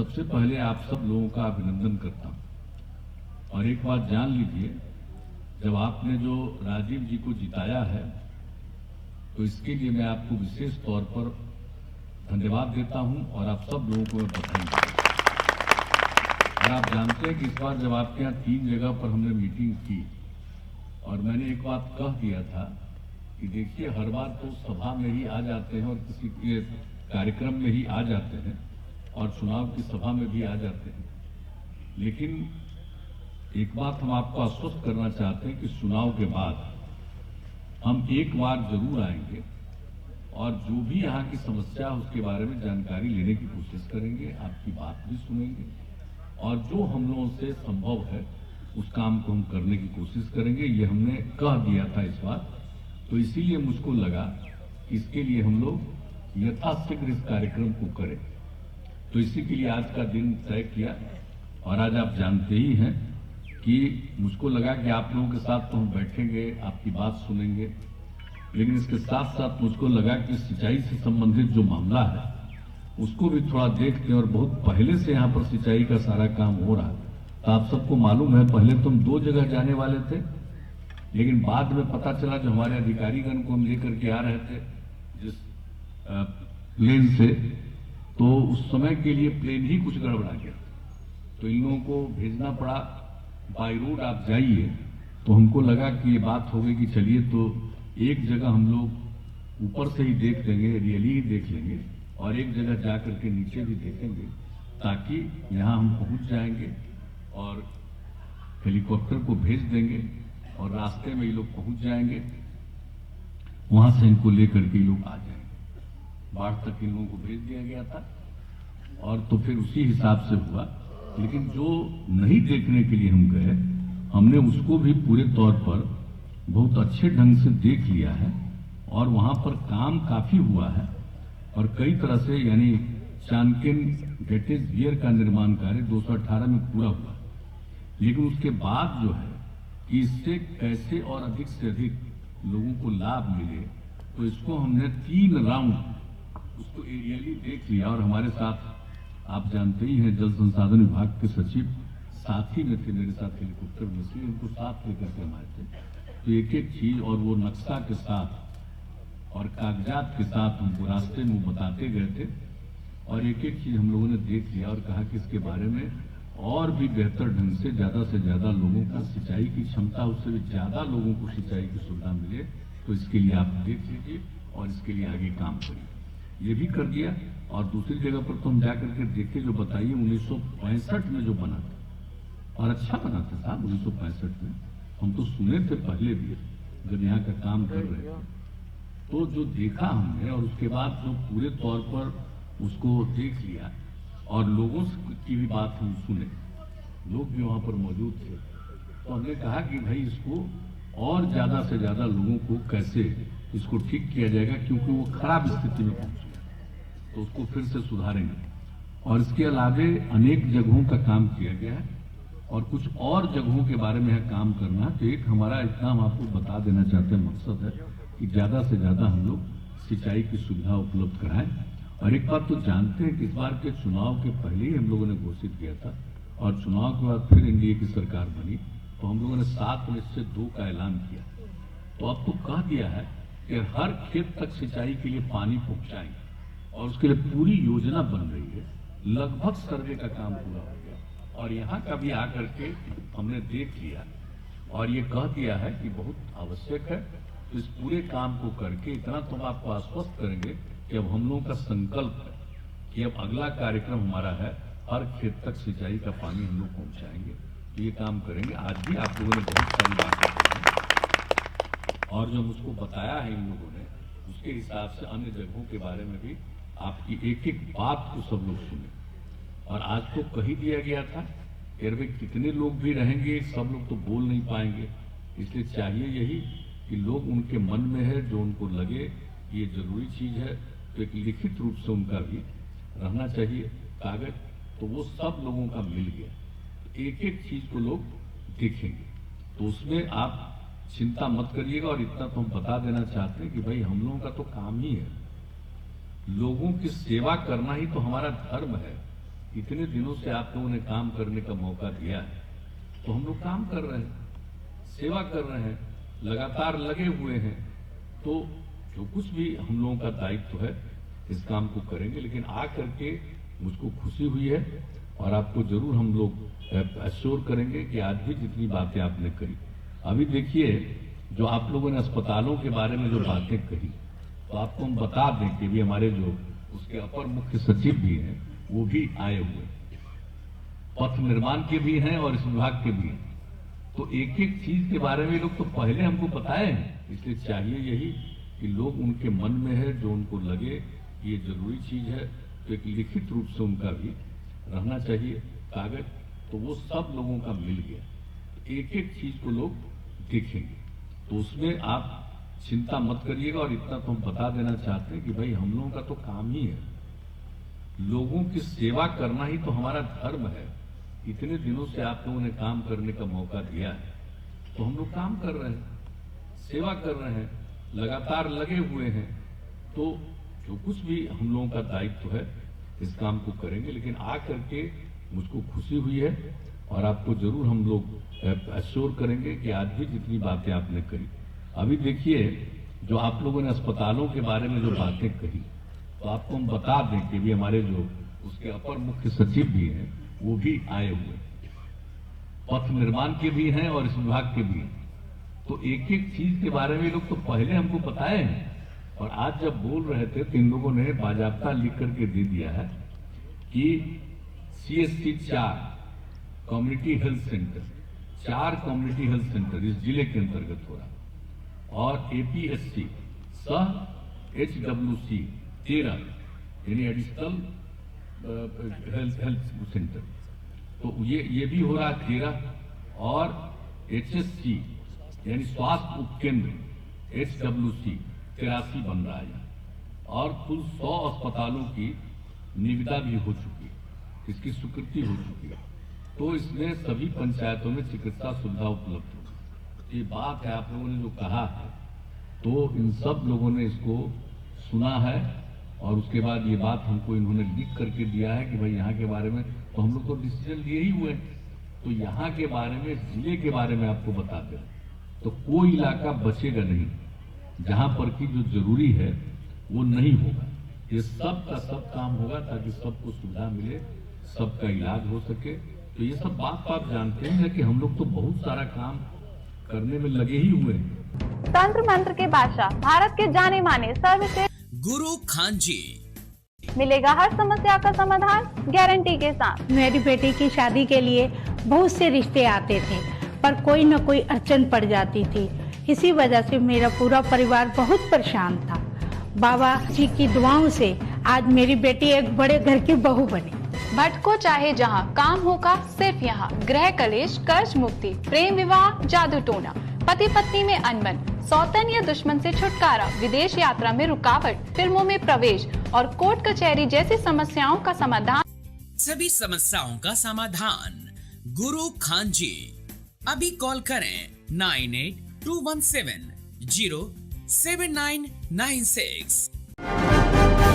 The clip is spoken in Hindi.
सबसे पहले आप सब लोगों का अभिनंदन करता हूं। और एक बात जान लीजिए, जब आपने जो राजीव जी को जिताया है तो इसके लिए मैं आपको विशेष तौर पर धन्यवाद देता हूं और आप सब लोगों को मैं बधाई देता हूं। और आप जानते हैं कि इस बार जब आपके यहाँ 3 जगह पर हमने मीटिंग की और मैंने एक बात कह दिया था कि देखिए, हर बार तो सभा में ही आ जाते हैं और किसी के कार्यक्रम में ही आ जाते हैं और चुनाव की सभा में भी आ जाते हैं, लेकिन एक बात हम आपको आश्वस्त करना चाहते हैं कि चुनाव के बाद हम एक बार जरूर आएंगे और जो भी यहाँ की समस्या है उसके बारे में जानकारी लेने की कोशिश करेंगे, आपकी बात भी सुनेंगे और जो हम लोगों से संभव है उस काम को हम करने की कोशिश करेंगे। ये हमने कह दिया था इस बार, तो इसीलिए मुझको लगा कि इसके लिए हम लोग यथाशीघ्र इस कार्यक्रम को करें। तो इसी के लिए आज का दिन तय किया और आज आप जानते ही हैं कि मुझको लगा कि आप लोगों के साथ तो हम बैठेंगे, आपकी बात सुनेंगे, लेकिन इसके साथ साथ मुझको लगा कि सिंचाई से संबंधित जो मामला है उसको भी थोड़ा देखते हैं। और बहुत पहले से यहाँ पर सिंचाई का सारा काम हो रहा है। तो आप सबको मालूम है, पहले तो हम 2 जगह जाने वाले थे, लेकिन बाद में पता चला जो हमारे अधिकारीगण को हम लेकर के आ रहे थे जिस प्लेन से, तो उस समय के लिए प्लेन ही कुछ गड़बड़ा गया, तो इन लोगों को भेजना पड़ा बाई रोड आप जाइए। तो हमको लगा कि ये बात हो गई कि चलिए तो एक जगह हम लोग ऊपर से ही देख लेंगे, रियली ही देख लेंगे और एक जगह जा करके नीचे भी देखेंगे, ताकि यहाँ हम पहुंच जाएंगे और हेलीकॉप्टर को भेज देंगे और रास्ते में ये लोग पहुंच जाएंगे, वहां से इनको लेकर के ये लोग आ जाएंगे। बाढ़ तक इन लोगों को भेज दिया गया था और तो फिर उसी हिसाब से हुआ। लेकिन जो नहीं देखने के लिए हम गए, हमने उसको भी पूरे तौर पर बहुत अच्छे ढंग से देख लिया है और वहां पर काम काफी हुआ है और कई तरह से, यानी चाणक्यन गेटेज गियर का निर्माण कार्य 218 में पूरा हुआ। लेकिन उसके बाद जो है कि इससे कैसे और अधिक से अधिक लोगों को लाभ मिले, तो इसको हमने 3 राउंड उसको एरियली देख लिया। और हमारे साथ आप जानते ही हैं, जल संसाधन विभाग के सचिव साथी में थे मेरे साथ हेलीकॉप्टर में, से उनको साथ लेकर के हम आए थे। तो एक एक चीज और वो नक्शा के साथ और कागजात के साथ हमको रास्ते में बताते गए थे और एक एक चीज हम लोगों ने देख लिया और कहा कि इसके बारे में और भी बेहतर ढंग से ज्यादा लोगों को सिंचाई की क्षमता, उससे भी ज्यादा लोगों को सिंचाई की सुविधा मिले, तो इसके लिए आप देख लीजिए और इसके लिए आगे काम करिए। ये भी कर दिया। और दूसरी जगह पर तो हम जाकर के देखे, जो बताइए 1965 में जो बना था और अच्छा बना था साहब 1965 में, हम तो सुने थे पहले भी जब यहाँ का काम कर रहे थे, तो जो देखा हमने और उसके बाद जो पूरे तौर पर उसको देख लिया और लोगों की भी बात हम सुने, लोग भी वहां पर मौजूद थे, तो हमने कहा कि भाई इसको और ज्यादा से ज्यादा लोगों को कैसे इसको ठीक किया जाएगा, क्योंकि वो खराब स्थिति में पहुंच गया, तो उसको फिर से सुधारेंगे। और इसके अलावे अनेक जगहों का काम किया गया है और कुछ और जगहों के बारे में काम करना है। तो एक हमारा इतना हम आपको बता देना चाहते हैं मकसद है कि ज्यादा से ज्यादा हम लोग सिंचाई की सुविधा उपलब्ध कराएं। और एक बात तो जानते हैं कि इस बार के चुनाव के पहले ही हम लोगों ने घोषित किया था और चुनाव के बाद फिर एनडीए की सरकार बनी, तो हम लोगों ने 7 में से 2 का ऐलान किया। तो अब तो कह दिया है कि हर खेत तक सिंचाई के लिए पानी पहुंचाएंगे और उसके लिए पूरी योजना बन रही है। लगभग सर्वे का काम पूरा हो गया और यहाँ का भी आकर के हमने देख लिया और ये कह दिया है कि बहुत आवश्यक है। तो इस पूरे काम को करके इतना तो हम आपको आश्वस्त करेंगे कि अब हम लोगों का संकल्प है कि अब अगला कार्यक्रम हमारा है हर खेत तक सिंचाई का पानी हम लोग पहुंचाएंगे। तो ये काम करेंगे। आज भी आप लोगों ने बहुत सारी बातें की और जो मुझको बताया है इन लोगों ने, उसके हिसाब से अन्य जगहों के बारे में भी आपकी एक एक बात को सब लोग सुने। और आज तो कह ही दिया गया था कि अरे कितने लोग भी रहेंगे, सब लोग तो बोल नहीं पाएंगे, इसलिए चाहिए यही कि लोग उनके मन में है जो उनको लगे ये जरूरी चीज है, तो एक लिखित रूप से उनका भी रहना चाहिए कागज, तो वो सब लोगों का मिल गया। एक एक चीज को लोग देखेंगे, तो उसमें आप चिंता मत करिएगा। और इतना तो हम बता देना चाहते हैं कि भाई हम लोगों का तो काम ही है, लोगों की सेवा करना ही तो हमारा धर्म है। इतने दिनों से आप लोगों ने काम करने का मौका दिया है, तो हम लोग काम कर रहे हैं, सेवा कर रहे हैं, लगातार लगे हुए हैं। तो जो कुछ भी हम लोगों का दायित्व है इस काम को करेंगे, लेकिन आ करके मुझको खुशी हुई है और आपको जरूर हम लोग अश्योर करेंगे कि आज भी जितनी बातें आपने कही, अभी देखिए जो आप लोगों ने अस्पतालों के बारे में जो बातें कही, तो आपको हम बता दें कि भी हमारे जो उसके अपर मुख्य सचिव भी हैं वो भी आए हुए, पथ निर्माण के भी हैं और इस विभाग के भी हैं। तो एक एक चीज के बारे में लोग तो पहले हमको बताए हैं, इसलिए चाहिए यही कि लोग उनके मन में है जो उनको लगे ये जरूरी चीज है, तो एक लिखित रूप से उनका भी रहना चाहिए कागज, तो वो सब लोगों का मिल गया, एक एक चीज को लोग देखेंगे, तो उसमें आप चिंता मत करिएगा। और इतना तो हम बता देना चाहते हैं कि भाई हम लोगों का तो काम ही है, लोगों की सेवा करना ही तो हमारा धर्म है। इतने दिनों से आप लोगों ने काम करने का मौका दिया है, तो हम लोग काम कर रहे हैं, सेवा कर रहे हैं, लगातार लगे हुए हैं। तो जो कुछ भी हम लोगों का दायित्व है इस काम को करेंगे, लेकिन आ करके मुझको खुशी हुई है और आपको जरूर हम लोग अश्योर करेंगे कि आज भी जितनी बातें आपने कही, अभी देखिए जो आप लोगों ने अस्पतालों के बारे में जो बातें कही, तो आपको हम बता दें कि भी हमारे जो उसके अपर मुख्य सचिव भी हैं वो भी आए हुए, पथ निर्माण के भी हैं और इस विभाग के भी हैं। तो एक एक चीज के बारे में लोग तो पहले हमको बताए हैं, और आज जब बोल रहे थे तो इन लोगों ने बाजाबता लिख करके दे दिया है कि CST 4 community health centre, 4 community health centre इस जिले के अंतर्गत हो रहा, और APSC सह HWC 13 यानी एडिशनल हेल्थ सेंटर, तो ये भी हो रहा है 13, और HSC यानी स्वास्थ्य उपकेंद्र HWC 83 बन रहा है, और कुल 100 अस्पतालों की निविदा भी हो चुकी है, इसकी स्वीकृति हो चुकी है। तो इसमें सभी पंचायतों में चिकित्सा सुविधा उपलब्ध होगी। ये बात है आप लोगों ने जो कहा है, तो इन सब लोगों ने इसको सुना है, और उसके बाद ये बात हमको इन्होंने लिख करके दिया है कि भाई यहाँ के बारे में तो हम लोग तो डिसीजन लिए ही हुए, तो यहाँ के बारे में, जिले के बारे में आपको बताते हैं, तो कोई इलाका बचेगा नहीं जहां पर की जो जरूरी है वो नहीं होगा। ये सब का सब काम होगा ताकि सबको सुविधा मिले, सबका इलाज हो सके। तो ये सब बात आप जानते हैं कि हम लोग तो बहुत सारा काम करने में लगे ही हुए हैं। तंत्र मंत्र के बादशाह, भारत के जाने माने सर्वश्रेष्ठ गुरु खान जी, मिलेगा हर समस्या का समाधान गारंटी के साथ। मेरी बेटी की शादी के लिए बहुत से रिश्ते आते थे, पर कोई न कोई अड़चन पड़ जाती थी। इसी वजह से मेरा पूरा परिवार बहुत परेशान था। बाबा जी की दुआओं से आज मेरी बेटी एक बड़े घर की बहू बनी। भटको चाहे जहां, काम होगा सिर्फ यहाँ। गृह कलेश, कर्ज मुक्ति, प्रेम विवाह, जादू टोना, पति पत्नी में अनबन, सौतन या दुश्मन से छुटकारा, विदेश यात्रा में रुकावट, फिल्मों में प्रवेश और कोर्ट कचहरी जैसी समस्याओं का समाधान। सभी समस्याओं का समाधान गुरु खान जी। अभी कॉल करें 9821707996।